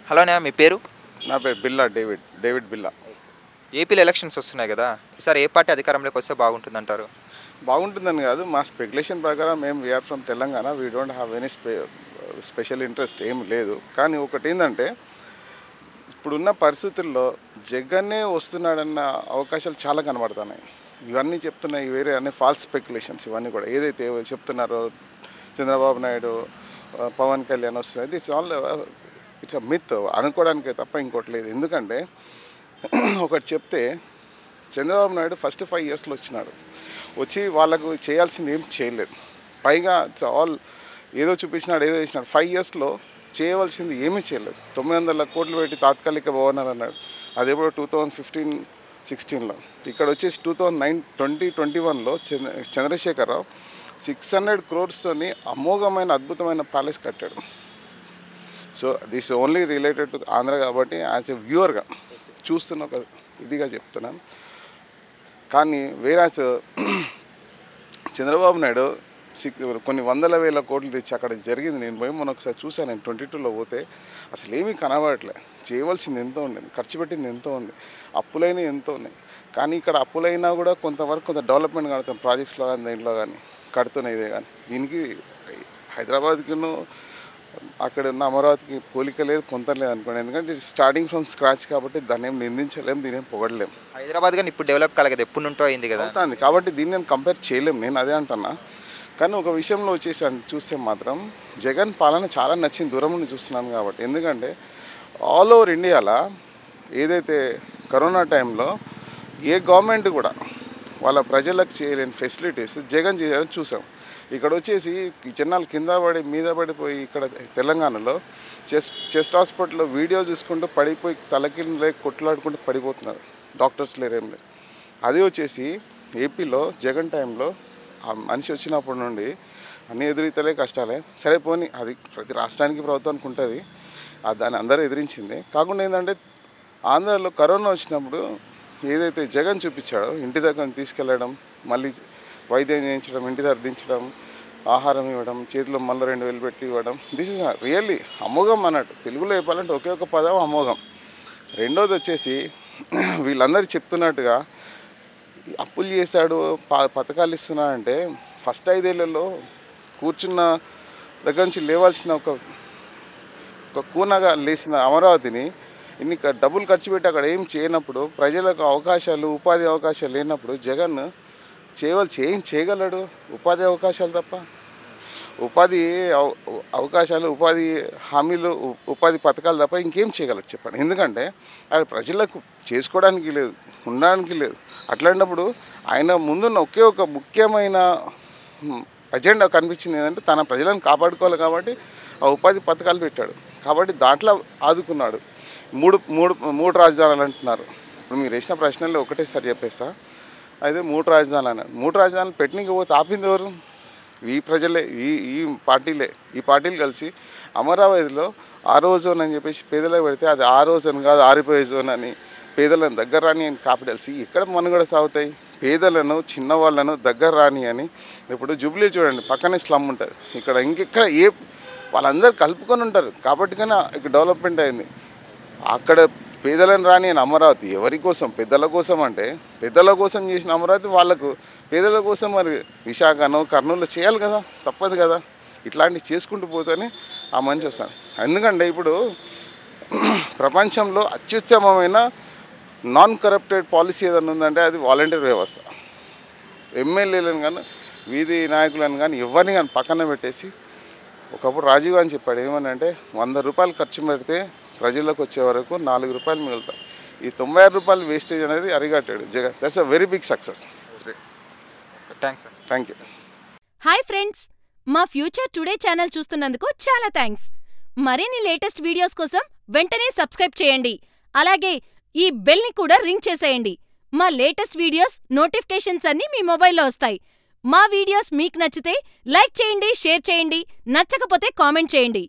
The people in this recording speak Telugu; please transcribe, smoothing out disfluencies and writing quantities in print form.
హలో అన్నయ్య, మీ పేరు? నా పేరు బిల్లా డేవిడ్ బిల్లా. ఏపీలో ఎలక్షన్స్ వస్తున్నాయి కదా, ఈసారి ఏ పార్టీ అధికారంలోకి వస్తే బాగుంటుందంటారు? బాగుంటుందని కాదు, మా స్పెక్యులేషన్ ప్రకారం మేము we are from Telangana, we don't have any special interest ఏం లేదు. కానీ ఒకటి ఏంటంటే ఇప్పుడున్న పరిస్థితుల్లో జగన్నే వస్తున్నాడన్న అవకాశాలు చాలా కనబడుతున్నాయి. ఇవన్నీ చెప్తున్నాయి వేరే అన్ని ఫాల్స్ స్పెక్యులేషన్స్. ఇవన్నీ కూడా ఏదైతే చెప్తున్నారో చంద్రబాబు నాయుడు, పవన్ కళ్యాణ్ వస్తున్నది, ఇట్స్ అ మిత్ అనుకోవడానికే తప్ప ఇంకోటి లేదు. ఎందుకంటే ఒకటి చెప్తే చంద్రబాబు నాయుడు ఫస్ట్ 5 yearsలో వచ్చినాడు, వచ్చి వాళ్ళకు చేయాల్సింది ఏం చేయలేదు. పైగా ఇట్స్ ఆల్ ఏదో చూపించినాడు, ఏదో చేసినాడు. 5 yearsలో చేయవలసింది ఏమీ చేయలేదు. 900 కోట్లు పెట్టి తాత్కాలిక భవనాలు అన్నాడు, అది ఎప్పుడో 2015-16లో. ఇక్కడ వచ్చేసి 2021లో చంద్రశేఖరరావు 600 crores అమోఘమైన అద్భుతమైన ప్యాలెస్ కట్టాడు. So this only related to Andhra కాబట్టి యాజ్ ఎ వ్యూవర్గా చూస్తున్న ఒక ఇదిగా చెప్తున్నాను. కానీ వేరాస్ చంద్రబాబు నాయుడు కొన్ని 100,000 కోట్లు తెచ్చి అక్కడ జరిగింది. నేను పోయి మొన్న ఒకసారి చూశాను, నేను 22లో పోతే అసలు ఏమీ కనబడట్లే. చేయవలసింది ఎంతో ఉండేది, ఖర్చు పెట్టింది ఎంతో ఉంది, అప్పులైనవి ఎంతో ఉన్నాయి. కానీ ఇక్కడ అప్పులైనా కూడా కొంతవరకు కొంత డెవలప్మెంట్ కడతాం, ప్రాజెక్ట్స్లో కానీ దేంట్లో కానీ కడుతున్నాయి. ఇదే కానీ దీనికి హైదరాబాద్కిను అక్కడ ఉన్న అమరావతికి పోలిక లేదు, కొంత లేదు అనుకోండి. ఎందుకంటే స్టార్టింగ్ ఫ్రమ్ స్క్రాచ్ కాబట్టి దాన్ని ఏం నిందించలేము, దీని ఏం పొగడలేము. హైదరాబాద్ కానీ ఇప్పుడు డెవలప్ కాలేదు, ఎప్పుడు నుంటో అయింది కదా అవుతుంది. కాబట్టి దీన్ని నేను కంపేర్ చేయలేము, నేను అదే అంటున్నా. కానీ ఒక విషయంలో వచ్చేసి చూస్తే మాత్రం జగన్ పాలన చాలా నచ్చింది, దూరం నుండి చూస్తున్నాను కాబట్టి. ఎందుకంటే ఆల్ ఓవర్ ఇండియాలో ఏదైతే కరోనా టైంలో ఏ గవర్నమెంట్ కూడా వాళ్ళ ప్రజలకు చేయలేని ఫెసిలిటీస్ జగన్ చేయడం చూసాం. ఇక్కడ వచ్చేసి జనాలు కింద పడి మీద పడిపోయి ఇక్కడ తెలంగాణలో చెస్ట్ హాస్పిటల్లో వీడియో చూసుకుంటూ పడిపోయి తలకింద కొట్లాడుకుంటూ పడిపోతున్నారు, డాక్టర్స్ లేరు, ఏం లేదు. అది వచ్చేసి ఏపీలో జగన్ టైంలో ఆ మనిషి వచ్చినప్పటి నుండి అన్నీ ఎదురీతలే కష్టాలే. సరే పోనీ, అది ప్రతి రాష్ట్రానికి ప్రభుత్వానికి ఉంటుంది, దాన్ని అందరూ ఎదిరించింది. కాకుండా ఏంటంటే ఆంధ్రాలో కరోనా వచ్చినప్పుడు ఏదైతే జగన్ చూపించాడో ఇంటి దగ్గర తీసుకెళ్ళడం, మళ్ళీ వైద్యం చేయించడం, ఇంటి దగ్గర దించడం, ఆహారం ఇవ్వడం, చేతిలో మళ్ళీ 2,000 పెట్టి ఇవ్వడం, దిస్ ఇస్ రియల్లీ అమోఘం అన్నట్టు. తెలుగులో చెప్పాలంటే ఒకే ఒక పదం అమోఘం. రెండోది వచ్చేసి వీళ్ళందరూ చెప్తున్నట్టుగా అప్పులు చేశాడు, పథకాలు ఇస్తున్నాడంటే ఫస్ట్ 5 ఏళ్లలో కూర్చున్న దగ్గర నుంచి లేవాల్సిన ఒక కూనగా లేచిన అమరావతిని ఇన్ని డబ్బులు ఖర్చు పెట్టి అక్కడ ఏం చేయనప్పుడు, ప్రజలకు అవకాశాలు, ఉపాధి అవకాశాలు లేనప్పుడు జగన్ చేయగలడు ఉపాధి అవకాశాలు తప్ప. ఉపాధి అవకాశాలు, ఉపాధి హామీలు, ఉపాధి పథకాలు తప్ప ఇంకేం చేయగలరు చెప్పండి. ఎందుకంటే అది ప్రజలకు చేసుకోవడానికి లేదు, ఉండడానికి లేదు. అట్లాంటప్పుడు ఆయన ముందున్న ఒకే ఒక ముఖ్యమైన అజెండా కనిపించింది ఏంటంటే తన ప్రజలను కాపాడుకోవాలి కాబట్టి ఆ ఉపాధి పథకాలు పెట్టాడు. కాబట్టి దాంట్లో ఆదుకున్నాడు. మూడు రాజధానులు అంటున్నారు. ఇప్పుడు మీరు వేసిన ప్రశ్నల్లో ఒకటేసారి చెప్పేస్తా. అయితే 3 రాజధానులు అన్నారు. 3 రాజధానులు పెట్టనీకి పోతే ఆపింది ఎవరు? ఈ ప్రజలే, ఈ పార్టీలు కలిసి అమరావతిలో ఆరో జోన్ అని చెప్పేసి పేదలకు పెడితే అది ఆరో జోన్ కాదు, ఆరిపోయే జోన్ అని పేదలను దగ్గర రాని అని క్యాపిటల్స్ ఎక్కడ మనుగడ సాగుతాయి? పేదలను, చిన్నవాళ్ళను దగ్గర రాని అని. ఇప్పుడు జూబ్లీ చూడండి, పక్కనే స్లమ్ ఉంటుంది. ఇక్కడ ఇంకెక్కడ వాళ్ళందరూ కలుపుకొని ఉంటారు కాబట్టి కానీ ఇక్కడ డెవలప్మెంట్ అయింది. అక్కడ పేదలను రాని అని అమరావతి ఎవరి కోసం? పెద్దల కోసం. అంటే పెద్దల కోసం చేసిన అమరావతి వాళ్ళకు పేదల కోసం మరి విశాఖను, కర్నూలు చేయాలి కదా, తప్పదు కదా. ఇట్లాంటివి చేసుకుంటూ పోతేనే ఆ మనిషి వస్తాడు. ఎందుకంటే ఇప్పుడు ప్రపంచంలో అత్యుత్తమమైన నాన్ కరప్టెడ్ పాలసీ ఏదైనా ఉందంటే అది వాలంటీర్ వ్యవస్థ. ఎమ్మెల్యేలను కానీ, వీధి నాయకులను కానీ, ఎవరిని కానీ పక్కన పెట్టేసి, ఒకప్పుడు రాజీవ్ గాంధీ చెప్పాడు ఏమని అంటే 100 రూపాయలు ఖర్చు పెడితే ప్రజలకు వచ్చే వరకు 4 రూపాయలు మిగులుతాయి. ఈ 96 రూపాయలు వేస్టేజ్ అనేది అరిగట్టాడు Jagan. That's a very big success. Thank you. Hi friends, మా ఫ్యూచర్ టుడే ఛానల్ చూస్తున్నందుకు చాలా థ్యాంక్స్. మరిన్ని లేటెస్ట్ వీడియోస్ కోసం వెంటనే సబ్స్క్రైబ్ చేయండి. అలాగే ఈ బెల్ని కూడా రింగ్ చేసేయండి. మా లేటెస్ట్ వీడియోస్ నోటిఫికేషన్స్ అన్నీ మీ మొబైల్లో వస్తాయి. మా వీడియోస్ మీకు నచ్చితే లైక్ చేయండి, షేర్ చేయండి, నచ్చకపోతే కామెంట్ చేయండి.